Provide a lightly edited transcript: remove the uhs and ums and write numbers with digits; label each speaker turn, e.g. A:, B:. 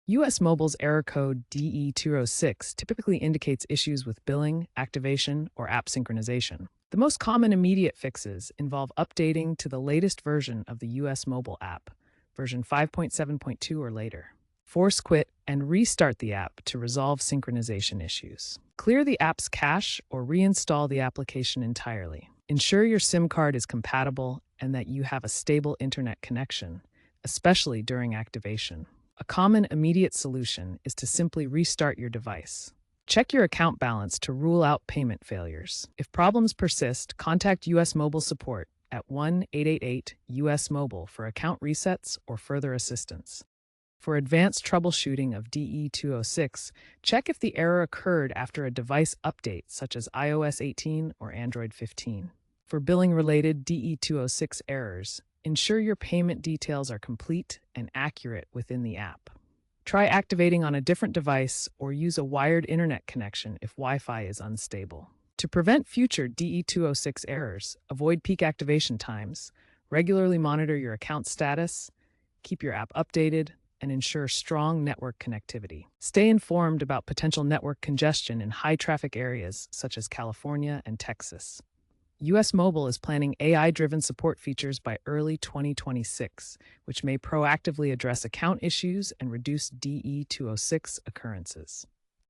A: US Mobile's error code DE206 typically indicates issues with billing, activation, or app synchronization. The most common immediate fixes involve updating to the latest version of the US Mobile app, version 5.7.2 or later. Force quit and restart the app to resolve synchronization issues. Clear the app's cache or reinstall the application entirely. Ensure your SIM card is compatible and that you have a stable internet connection, especially during activation. A common immediate solution is to simply restart your device. Check your account balance to rule out payment failures. If problems persist, contact US Mobile support at 1-888-US Mobile for account resets or further assistance. For advanced troubleshooting of DE206, check if the error occurred after a device update such as iOS 18 or Android 15. For billing-related DE206 errors, ensure your payment details are complete and accurate within the app. Try activating on a different device or use a wired internet connection if Wi-Fi is unstable. To prevent future DE206 errors, avoid peak activation times, regularly monitor your account status, keep your app updated, and ensure strong network connectivity. Stay informed about potential network congestion in high-traffic areas such as California and Texas. US Mobile is planning AI-driven support features by early 2026, which may proactively address account issues and reduce DE206 occurrences.